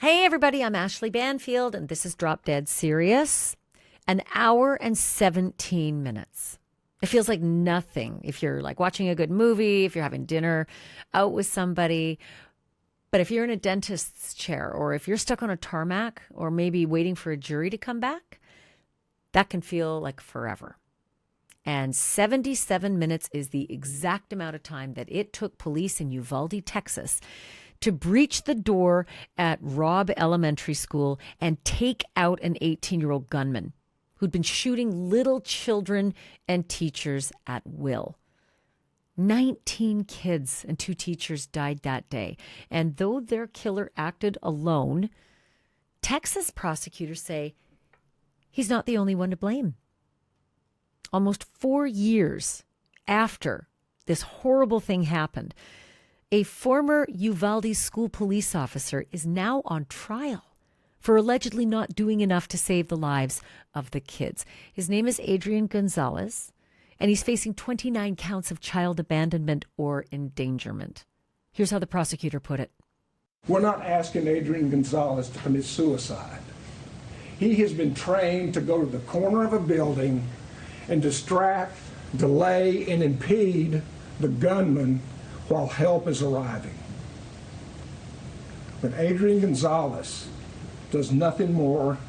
Hey everybody, I'm Ashleigh Banfield and this is Drop Dead Serious. An hour and 17 minutes. It feels like nothing if you're like watching a good movie, if you're having dinner out with somebody. But if you're in a dentist's chair or if you're stuck on a tarmac or maybe waiting for a jury to come back, that can feel like forever. And 77 minutes is the exact amount of time that it took police in Uvalde, Texas, to breach the door at Robb Elementary School and take out an 18-year-old gunman who'd been shooting little children and teachers at will. 19 kids and 2 teachers died that day. And though their killer acted alone, Texas prosecutors say he's not the only one to blame. Almost 4 years after this horrible thing happened, a former Uvalde school police officer is now on trial for allegedly not doing enough to save the lives of the kids. His name is Adrian Gonzalez, and he's facing 29 counts of child abandonment or endangerment. Here's how the prosecutor put it. We're not asking Adrian Gonzalez to commit suicide. He has been trained to go to the corner of a building and distract, delay, and impede the gunman while help is arriving. But Adrian Gonzalez does nothing more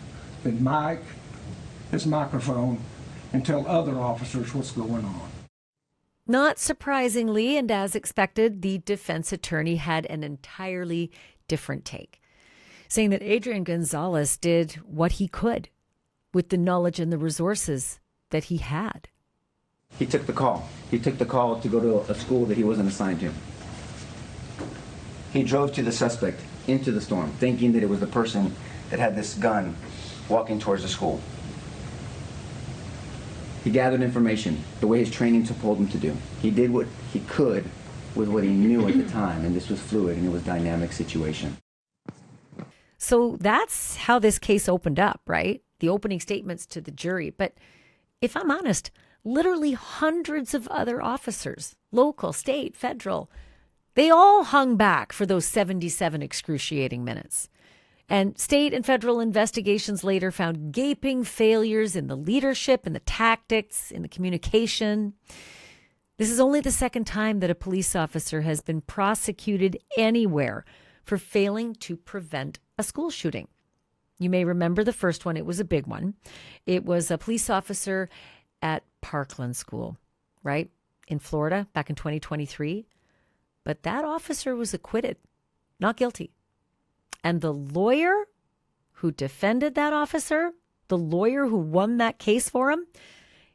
than mic his microphone and tell other officers what's going on. Not surprisingly, and as expected, the defense attorney had an entirely different take, saying that Adrian Gonzalez did what he could with the knowledge and the resources that he had. He took the call. He took the call to go to a school that he wasn't assigned to. He drove to the suspect into the storm, thinking that it was the person that had this gun walking towards the school. He gathered information the way his training told him to do. He did what he could with what he knew at the time, and this was fluid and it was a dynamic situation. So that's how this case opened up, right? The opening statements to the jury. But if I'm honest, literally hundreds of other officers, local, state, federal, they all hung back for those 77 excruciating minutes. And state and federal investigations later found gaping failures in the leadership, in the tactics, in the communication. This is only the second time that a police officer has been prosecuted anywhere for failing to prevent a school shooting. You may remember the first one. It was a big one. It was a police officer at Parkland School, right, in Florida back in 2023. But that officer was acquitted, not guilty. And the lawyer who defended that officer, the lawyer who won that case for him,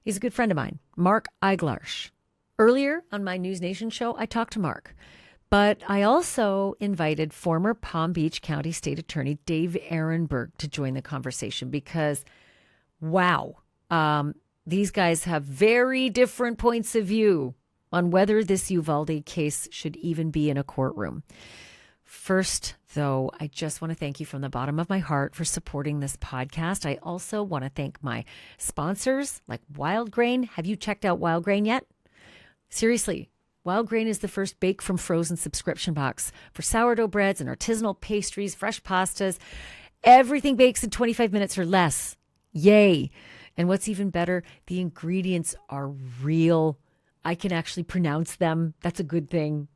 is a good friend of mine, Mark Eiglarsh. Earlier on my News Nation show, I talked to Mark, but I also invited former Palm Beach County State Attorney Dave Ehrenberg to join the conversation because, wow, these guys have very different points of view on whether this Uvalde case should even be in a courtroom. First, though, I just want to thank you from the bottom of my heart for supporting this podcast. I also want to thank my sponsors like Wild Grain. Have you checked out Wild Grain yet? Seriously, Wild Grain is the first bake from frozen subscription box for sourdough breads and artisanal pastries, fresh pastas. Everything bakes in 25 minutes or less. Yay. And what's even better, the ingredients are real. I can actually pronounce them. That's a good thing.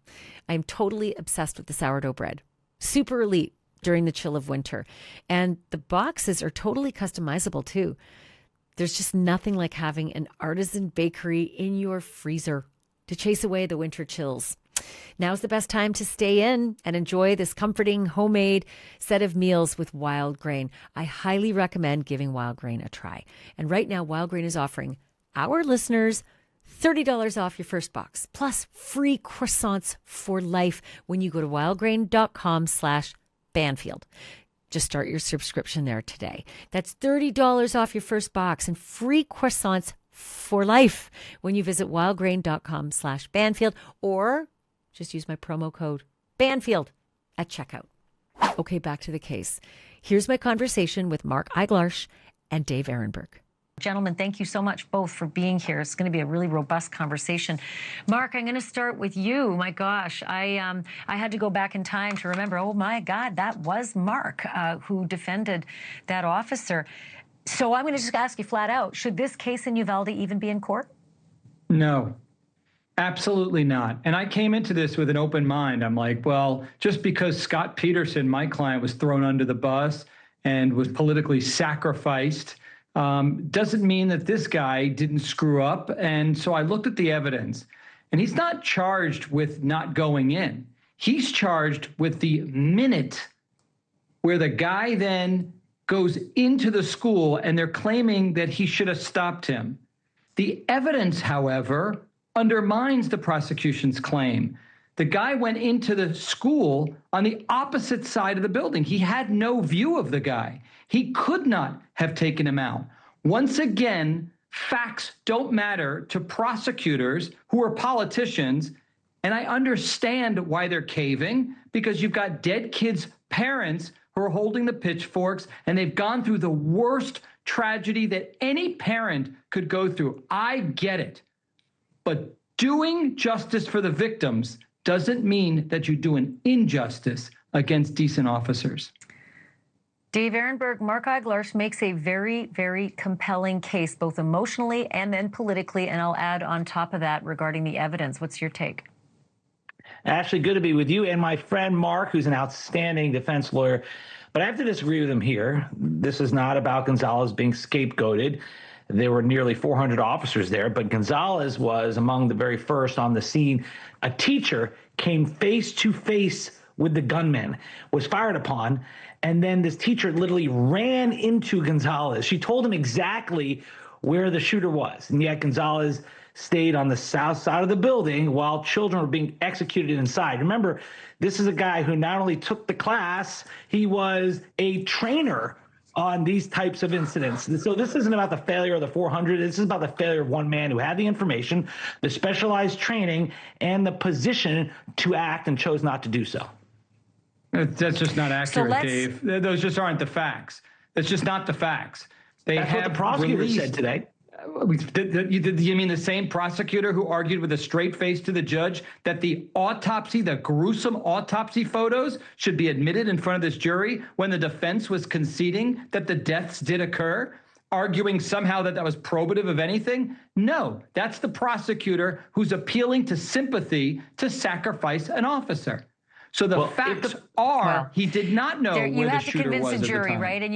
I'm totally obsessed with the sourdough bread. Super elite during the chill of winter. And the boxes are totally customizable too. There's just nothing like having an artisan bakery in your freezer to chase away the winter chills. Now's the best time to stay in and enjoy this comforting homemade set of meals with Wild Grain. I highly recommend giving Wild Grain a try. And right now, Wild Grain is offering our listeners $30 off your first box, plus free croissants for life when you go to wildgrain.com/Banfield. Just start your subscription there today. That's $30 off your first box and free croissants for life when you visit wildgrain.com/Banfield or just use my promo code Banfield at checkout. Okay, back to the case. Here's my conversation with Mark Eiglarsh and Dave Ehrenberg. Gentlemen, thank you so much both for being here. It's going to be a really robust conversation. Mark, I'm going to start with you. My gosh, I had to go back in time to remember, oh my God, that was Mark who defended that officer. So I'm going to just ask you flat out, should this case in Uvalde even be in court? No, absolutely not. And I came into this with an open mind. I'm like, well, just because Scott Peterson, my client, was thrown under the bus and was politically sacrificed, doesn't mean that this guy didn't screw up. And so I looked at the evidence, and he's not charged with not going in. He's charged with the minute where the guy then goes into the school and they're claiming that he should have stopped him. The evidence, however, undermines the prosecution's claim. The guy went into the school on the opposite side of the building. He had no view of the guy. He could not have taken him out. Once again, facts don't matter to prosecutors who are politicians. And I understand why they're caving, because you've got dead kids' parents who are holding the pitchforks, and they've gone through the worst tragedy that any parent could go through. I get it. But doing justice for the victims doesn't mean that you do an injustice against decent officers. Dave Ehrenberg, Mark Eiglarz makes a very, very compelling case, both emotionally and then politically. And I'll add on top of that regarding the evidence. What's your take? Ashley, good to be with you and my friend Mark, who's an outstanding defense lawyer. But I have to disagree with him here. This is not about Gonzalez being scapegoated. There were nearly 400 officers there, but Gonzalez was among the very first on the scene. A teacher came face to face with the gunman, was fired upon, and then this teacher literally ran into Gonzalez. She told him exactly where the shooter was, and yet Gonzalez stayed on the south side of the building while children were being executed inside. Remember, this is a guy who not only took the class, he was a trainer on these types of incidents. And so this isn't about the failure of the 400. This is about the failure of one man who had the information, the specialized training, and the position to act and chose not to do so. That's just not accurate, Dave. Those just aren't the facts. That's just not the facts. That's what the prosecutor said today. You mean the same prosecutor who argued with a straight face to the judge that the autopsy, the gruesome autopsy photos, should be admitted in front of this jury when the defense was conceding that the deaths did occur, arguing somehow that that was probative of anything? No, that's the prosecutor who's appealing to sympathy to sacrifice an officer. So the facts are he did not know where the shooter was at the time. You have to convince the jury, right? And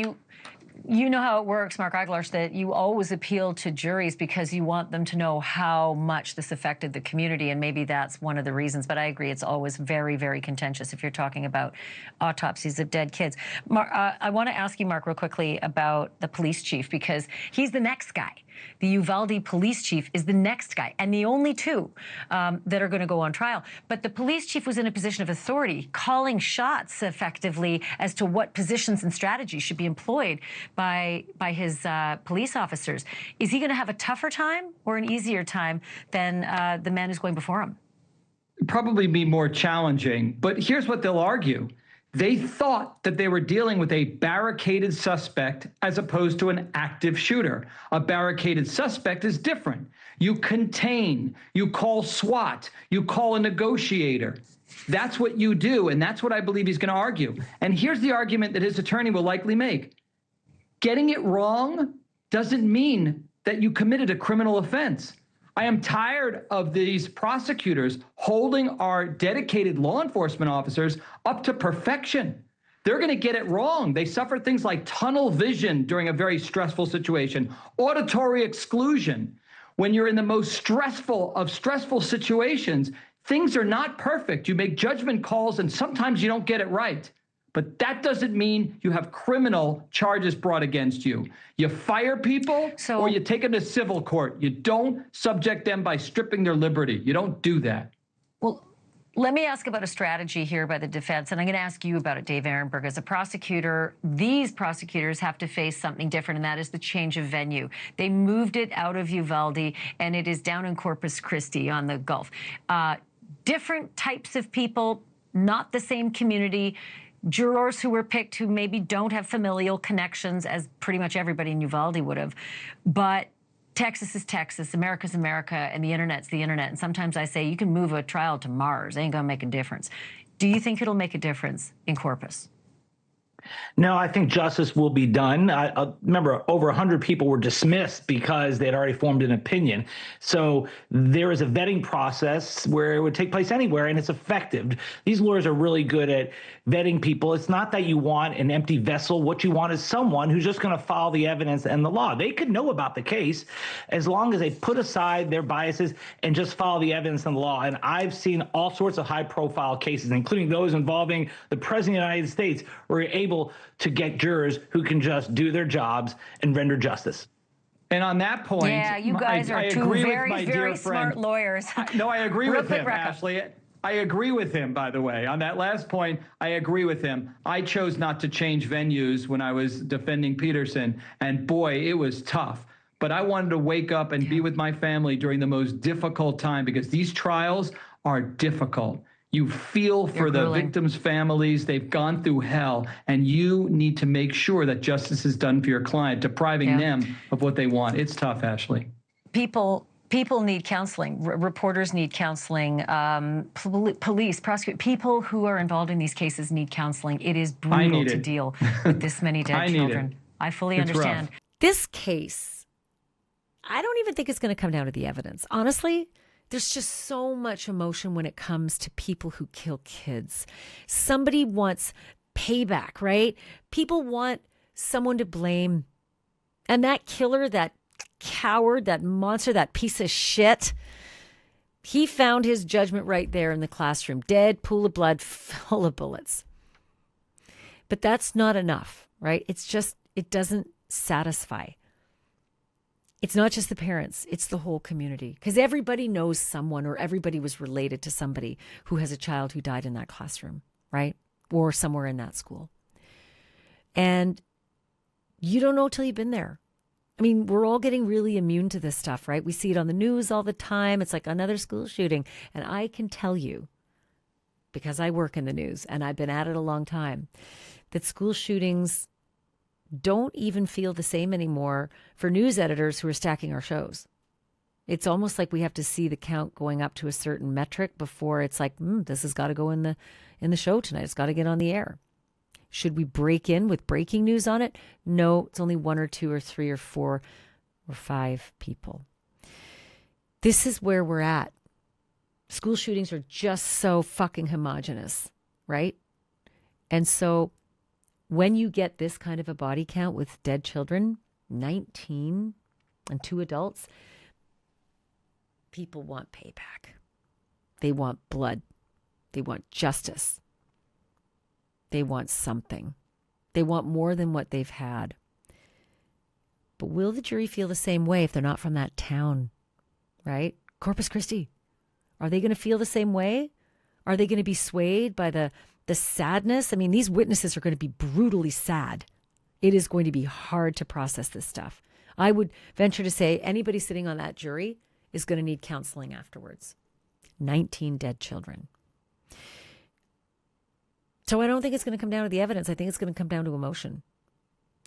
you know how it works, Mark Eiglarz, that you always appeal to juries because you want them to know how much this affected the community, and maybe that's one of the reasons. But I agree, it's always very, very contentious if you're talking about autopsies of dead kids. Mark, I want to ask you, Mark, real quickly about the police chief, because he's the next guy. The Uvalde police chief is the next guy, and the only two that are going to go on trial. But the police chief was in a position of authority, calling shots effectively as to what positions and strategies should be employed by his police officers. Is he going to have a tougher time or an easier time than the man who's going before him? Probably be more challenging, but here's what they'll argue. They thought that they were dealing with a barricaded suspect as opposed to an active shooter. A barricaded suspect is different. You contain, you call SWAT, you call a negotiator. That's what you do, and that's what I believe he's going to argue. And here's the argument that his attorney will likely make. Getting it wrong doesn't mean that you committed a criminal offense. I am tired of these prosecutors holding our dedicated law enforcement officers up to perfection. They're going to get it wrong. They suffer things like tunnel vision during a very stressful situation, auditory exclusion. When you're in the most stressful of stressful situations, things are not perfect. You make judgment calls, and sometimes you don't get it right. But that doesn't mean you have criminal charges brought against you. You fire people or you take them to civil court. You don't subject them by stripping their liberty. You don't do that. Well, let me ask about a strategy here by the defense, and I'm going to ask you about it, Dave Ehrenberg. As a prosecutor, these prosecutors have to face something different, and that is the change of venue. They moved it out of Uvalde, and it is down in Corpus Christi on the Gulf. Different types of people, not the same community. jurors who were picked who maybe don't have familial connections, as pretty much everybody in Uvalde would have. But Texas is Texas, America's America, and the internet's the internet. And sometimes I say, you can move a trial to Mars. It ain't going to make a difference. Do you think it'll make a difference in Corpus? No, I think justice will be done. I remember over 100 people were dismissed because they had already formed an opinion. So there is a vetting process where it would take place anywhere, and it's effective. These lawyers are really good at vetting people. It's not that you want an empty vessel. What you want is someone who's just going to follow the evidence and the law. They could know about the case as long as they put aside their biases and just follow the evidence and the law. And I've seen all sorts of high-profile cases, including those involving the President of the United States, where you're able to get jurors who can just do their jobs and render justice. And on that point, yeah, you guys are two very smart lawyers. I agree with him, Rebecca. Ashleigh. I agree with him, by the way. On that last point, I agree with him. I chose not to change venues when I was defending Peterson, and boy, it was tough. But I wanted to wake up and be with my family during the most difficult time, because these trials are difficult. You feel for the victims' families. They've gone through hell, and you need to make sure that justice is done for your client, depriving them of what they want. It's tough, Ashleigh. People need counseling. Reporters need counseling. Police, prosecutors, people who are involved in these cases need counseling. It is brutal to deal with this many dead children. I fully understand. Rough. This case, I don't even think it's going to come down to the evidence. Honestly, there's just so much emotion when it comes to people who kill kids. Somebody wants payback, right? People want someone to blame. And that killer, that coward, that monster, that piece of shit, he found his judgment right there in the classroom. Dead, pool of blood, full of bullets. But that's not enough, right? It's just, it doesn't satisfy. It's not just the parents, it's the whole community. Because everybody knows someone, or everybody was related to somebody who has a child who died in that classroom, right? Or somewhere in that school. And you don't know till you've been there. I mean, we're all getting really immune to this stuff, right? We see it on the news all the time. It's like another school shooting. And I can tell you, because I work in the news and I've been at it a long time, that school shootings don't even feel the same anymore for news editors who are stacking our shows. It's almost like we have to see the count going up to a certain metric before it's like, this has got to go in the show tonight. It's got to get on the air. Should we break in with breaking news on it? No, it's only 1 or 2 or 3 or 4 or 5 people. This is where we're at. School shootings are just so fucking homogenous, right? And so when you get this kind of a body count with dead children, 19 and 2 adults, people want payback. They want blood. They want justice. They want something. They want more than what they've had. But will the jury feel the same way if they're not from that town, right? Corpus Christi. Are they going to feel the same way? Are they going to be swayed by the sadness? I mean, these witnesses are going to be brutally sad. It is going to be hard to process this stuff. I would venture to say anybody sitting on that jury is going to need counseling afterwards. 19 dead children. So I don't think it's going to come down to the evidence. I think it's going to come down to emotion.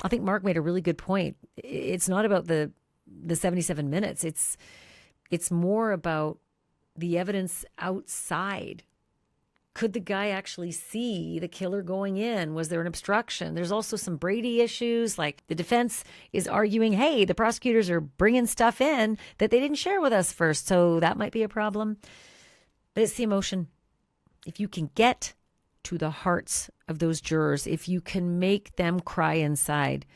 I think Mark made a really good point. It's not about the 77 minutes. It's more about the evidence outside. Could the guy actually see the killer going in? Was there an obstruction? There's also some Brady issues. Like the defense is arguing, hey, the prosecutors are bringing stuff in that they didn't share with us first. So that might be a problem. But it's the emotion. If you can get to the hearts of those jurors, if you can make them cry inside,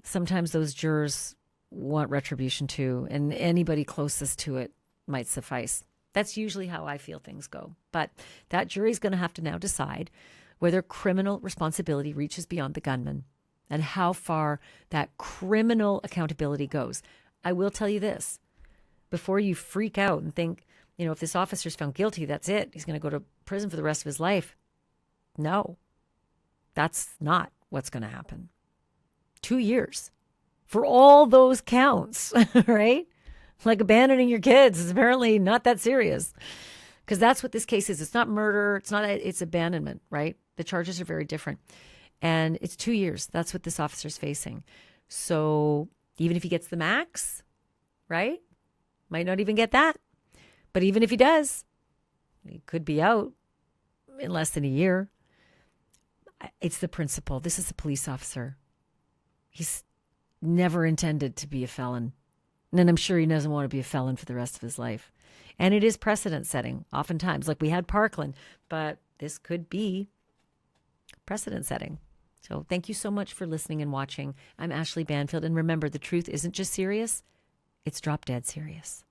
sometimes those jurors want retribution too. And anybody closest to it might suffice. That's usually how I feel things go. But that jury's going to have to now decide whether criminal responsibility reaches beyond the gunman and how far that criminal accountability goes. I will tell you this, before you freak out and think, if this officer's found guilty, that's it. He's going to go to prison for the rest of his life. No, that's not what's going to happen. 2 years for all those counts, right? Like abandoning your kids is apparently not that serious. Because that's what this case is. It's not murder. It's abandonment, right? The charges are very different. And it's 2 years. That's what this officer's facing. So even if he gets the max, right? Might not even get that. But even if he does, he could be out in less than a year. It's the principle. This is a police officer. He's never intended to be a felon. And I'm sure he doesn't want to be a felon for the rest of his life. And it is precedent setting, oftentimes. Like we had Parkland, but this could be precedent setting. So thank you so much for listening and watching. I'm Ashleigh Banfield. And remember, the truth isn't just serious, it's drop dead serious.